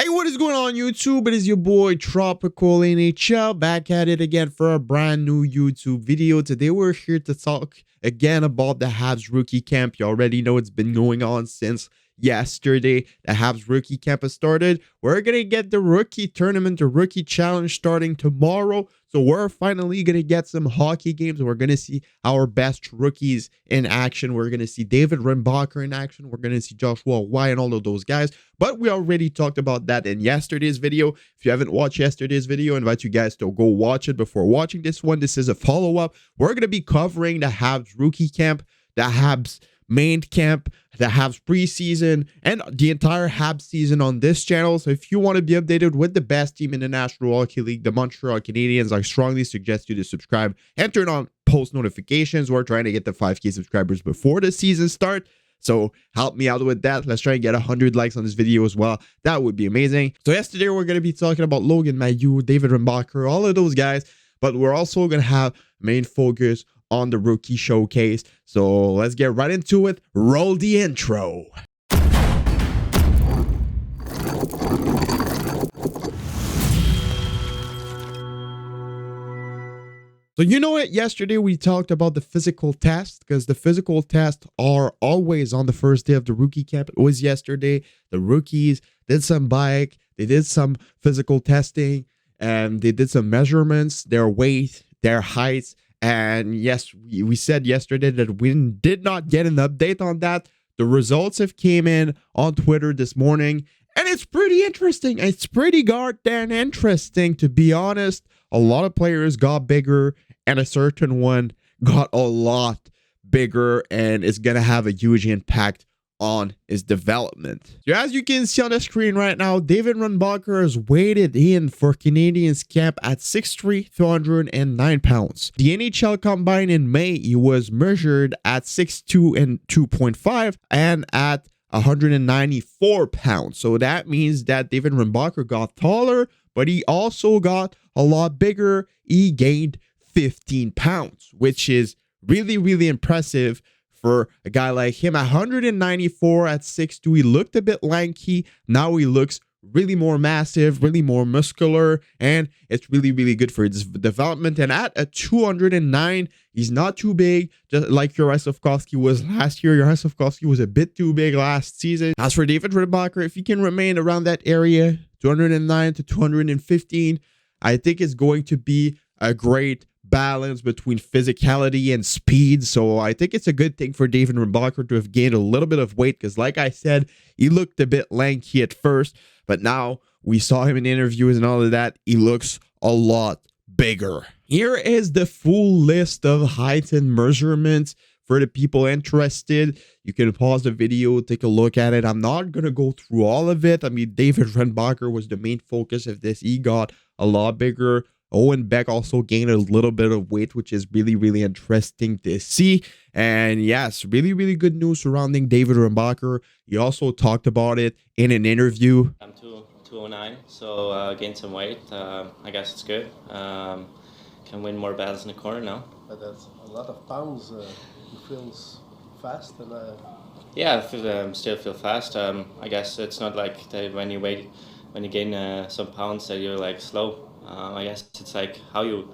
Hey, what is going on YouTube? It is your boy Tropical NHL back at it again for a brand new YouTube video. Today we're here to talk again about the Habs rookie camp. You already know it's been going on since yesterday. The Habs rookie camp has started. We're going to get the rookie tournament, the rookie challenge starting tomorrow. So we're finally going to get some hockey games. We're going to see our best rookies in action. We're going to see David Reinbacher in action. We're going to see Joshua Why and all of those guys. But we already talked about that in yesterday's video. If you haven't watched yesterday's video, I invite you guys to go watch it before watching this one. This is a follow-up. We're going to be covering the Habs rookie camp, the Habs main camp, the Habs preseason, and the entire Habs season on this channel. So if you want to be updated with the best team in the National Hockey League, the Montreal Canadiens, I strongly suggest you to subscribe and turn on post notifications. We're trying to get the 5K subscribers before the season start. So help me out with that. Let's try and get 100 likes on this video as well. That would be amazing. So yesterday we're going to be talking about Logan Mailloux, David Reinbacher, all of those guys. But we're also going to have main focus on the rookie showcase. So let's get right into it. Roll the intro. So you know what? Yesterday we talked about the physical test because the physical tests are always on the first day of the rookie camp. It was yesterday. The rookies did some bike. They did some physical testing and they did some measurements, their weight, their heights. And yes, we said yesterday that we did not get an update on that. The results have came in on Twitter this morning, and it's pretty interesting. It's pretty goddamn interesting, to be honest. A lot of players got bigger, and a certain one got a lot bigger, and it's going to have a huge impact on his development. So as you can see on the screen right now, David Reinbacher has weighted in for Canadiens camp at 6'3", 209 pounds. The NHL Combine in May, he was measured at 6'2" and 2.5 and at 194 pounds. So that means that David Reinbacher got taller, but he also got a lot bigger. He gained 15 pounds, which is really, really impressive for a guy like him. 194 at 6'2", he looked a bit lanky. Now he looks really more massive, really more muscular, and it's really, really good for his development. And at a 209, he's not too big, just like Jaroslavsky was last year. Jaroslavsky was a bit too big last season. As for David Reinbacher, if he can remain around that area, 209 to 215, I think it's going to be a great balance between physicality and speed. So I think it's a good thing for David Reinbacher to have gained a little bit of weight because, like I said, he looked a bit lanky at first, but now we saw him in interviews and all of that. He looks a lot bigger. Here is the full list of heights and measurements for the people interested. You can pause the video, take a look at it. I'm not going to go through all of it. I mean, David Reinbacher was the main focus of this. He got a lot bigger. Owen Beck also gained a little bit of weight, which is really, really interesting to see. And yes, really, really good news surrounding David Reinbacher. He also talked about it in an interview. I'm 209, so gained some weight. I guess it's good. Can win more battles in the corner now. But that's a lot of pounds. He feels fast and yeah, I still feel fast. I guess it's not like that when you gain some pounds that you're like slow. I guess it's like how you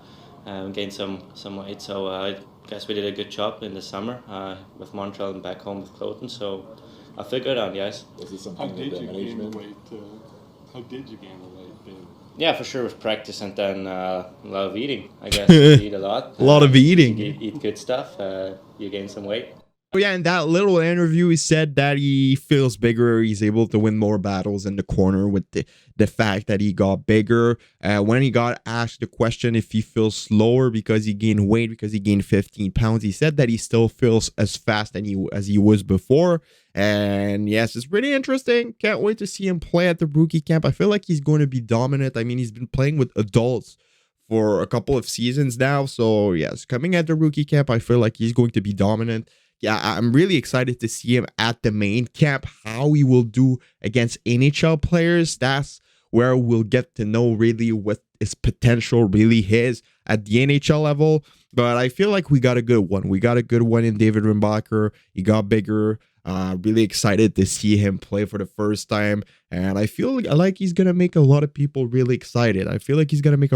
gain some weight. So I guess we did a good job in the summer with Montreal and back home with Cloten. So I feel good on the ice. Is this something How did you gain the weight? Yeah, for sure with practice and then a lot of eating. I guess you eat a lot. A lot of eating. You eat good stuff. You gain some weight. Yeah, in that little interview, he said that he feels bigger. He's able to win more battles in the corner with the fact that he got bigger. When he got asked the question if he feels slower because he gained weight, because he gained 15 pounds, he said that he still feels as fast as he was before. And yes, it's pretty interesting. Can't wait to see him play at the rookie camp. I feel like he's going to be dominant. I mean, he's been playing with adults for a couple of seasons now. So yes, coming at the rookie camp, I feel like he's going to be dominant. Yeah, I'm really excited to see him at the main camp, how he will do against NHL players. That's where we'll get to know really what his potential really is at the NHL level. But I feel like we got a good one. We got a good one in David Reinbacher. He got bigger. Really excited to see him play for the first time. And I feel like he's going to make a lot of people really excited. And I feel like he's going to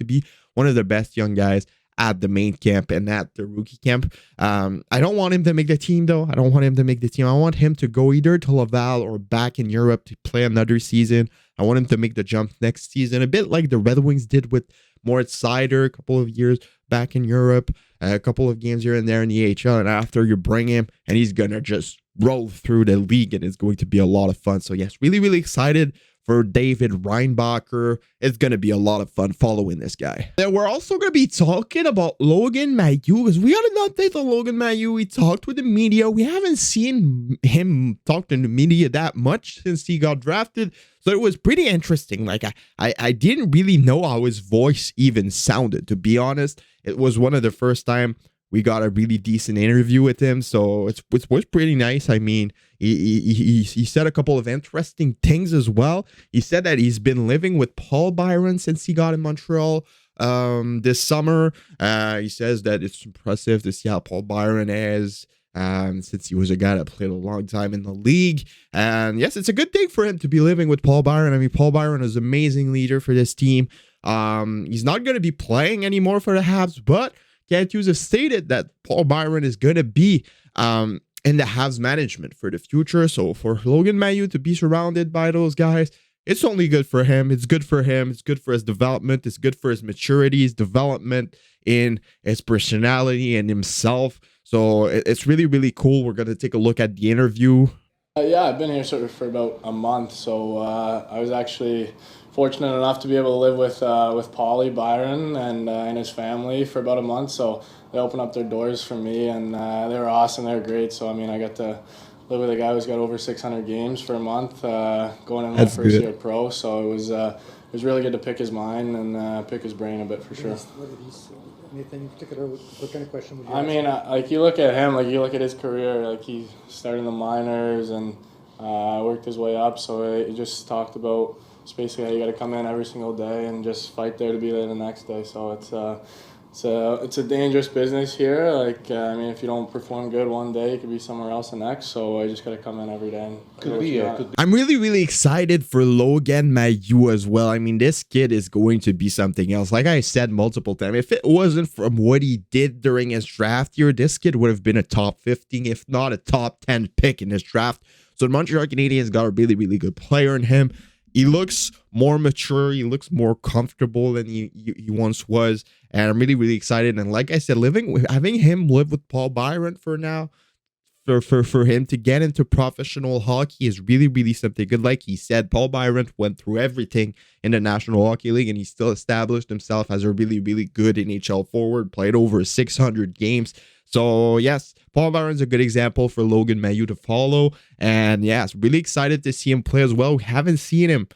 be one of the best young guys at the main camp and at the rookie camp. I don't want him to make the team, though. I want him to go either to Laval or back in Europe to play another season. I want him to make the jump next season, a bit like the Red Wings did with Moritz Seider a couple of years back in Europe, a couple of games here and there in the AHL. And after you bring him, and he's going to just roll through the league, and it's going to be a lot of fun. So yes, really, really excited for David Reinbacher. It's going to be a lot of fun following this guy. And we're also going to be talking about Logan Mailloux, because we got an update on Logan Mailloux. We talked with the media. We haven't seen him talk to the media that much since he got drafted. So it was pretty interesting. Like I didn't really know how his voice even sounded, to be honest. It was one of the first time we got a really decent interview with him, so it was pretty nice. I mean, he said a couple of interesting things as well. He said that he's been living with Paul Byron since he got in Montreal this summer. He says that it's impressive to see how Paul Byron is, since he was a guy that played a long time in the league. And yes, it's a good thing for him to be living with Paul Byron. I mean, Paul Byron is an amazing leader for this team. He's not going to be playing anymore for the Habs, but Can't Use have stated that Paul Byron is going to be in the Habs management for the future. So for Logan Mailloux to be surrounded by those guys, it's only good for him. It's good for him. It's good for his development. It's good for his maturity, his development in his personality and himself. So it's really, really cool. We're going to take a look at the interview. Yeah, I've been here sort of for about a month, so I was actually fortunate enough to be able to live with Paulie Byron and his family for about a month. So they opened up their doors for me, and they were awesome. They were great. So I mean, I got to live with a guy who's got over 600 games for a month, going in my first year pro. So it was really good to pick his mind and pick his brain a bit for sure. What did he say? Anything in particular? What kind of question would you I ask? mean, like you look at him, like you look at his career, like he started in the minors and worked his way up. So he just talked about just basically how you got to come in every single day and just fight there to be there the next day. So it's a dangerous business here. Like I mean, if you don't perform good one day, you could be somewhere else the next. So I just got to come in every day. I'm really, really excited for Logan Mailloux as well. I mean, this kid is going to be something else. Like I said multiple times, if it wasn't from what he did during his draft year, this kid would have been a top 15, if not a top 10 pick in his draft. So the Montreal Canadiens got a really, really good player in him. He looks more mature. He looks more comfortable than he once was. And I'm really, really excited. And like I said, having him live with Paul Byron for now, for him to get into professional hockey is really, really something good. Like he said, Paul Byron went through everything in the National Hockey League, and he still established himself as a really, really good NHL forward, played over 600 games. So yes, Paul Byron's a good example for Logan Mailloux to follow. And yes, really excited to see him play as well. We haven't seen him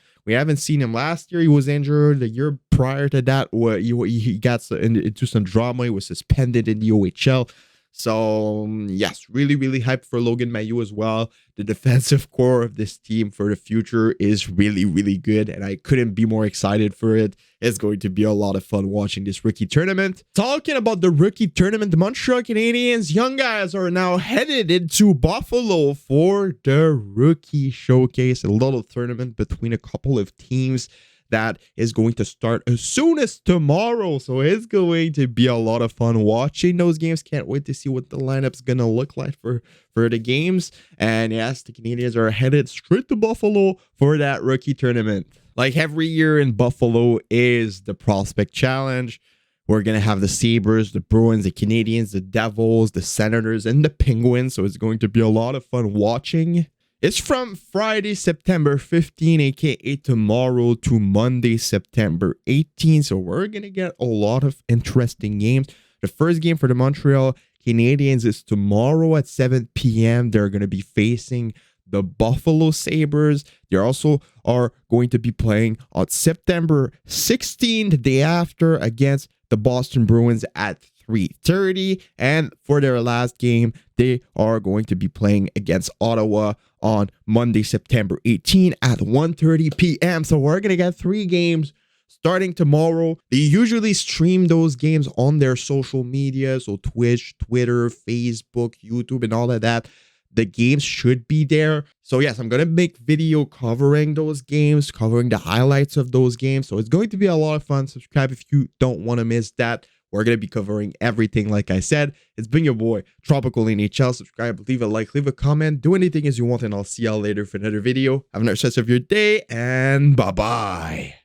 last year. He was injured. The year prior to that, he got into some drama. He was suspended in the OHL. So yes, really, really hyped for Logan Mailloux as well. The defensive core of this team for the future is really, really good, and I couldn't be more excited for it. It's going to be a lot of fun watching this rookie tournament. Talking about the rookie tournament, the Montreal Canadiens young guys are now headed into Buffalo for the rookie showcase, a little tournament between a couple of teams that is going to start as soon as tomorrow. So it's going to be a lot of fun watching those games. Can't wait to see what the lineup's going to look like for the games. And yes, the Canadiens are headed straight to Buffalo for that rookie tournament. Like every year in Buffalo is the Prospect Challenge. We're going to have the Sabres, the Bruins, the Canadiens, the Devils, the Senators, and the Penguins. So it's going to be a lot of fun watching. It's from Friday, September 15, aka tomorrow, to Monday, September 18. So we're going to get a lot of interesting games. The first game for the Montreal Canadiens is tomorrow at 7 p.m. They're going to be facing the Buffalo Sabres. They also are going to be playing on September 16th, the day after, against the Boston Bruins at 3:30. And for their last game, they are going to be playing against Ottawa on Monday, September 18 at 1:30 p.m. So we're going to get 3 games starting tomorrow. They usually stream those games on their social media, so Twitch, Twitter, Facebook, YouTube, and all of that. The games should be there. So yes, I'm going to make video covering those games, covering the highlights of those games. So it's going to be a lot of fun. Subscribe if you don't want to miss that. We're going to be covering everything, like I said. It's been your boy, Tropical NHL. Subscribe, leave a like, leave a comment, do anything as you want, and I'll see y'all later for another video. Have a nice rest of your day, and bye-bye.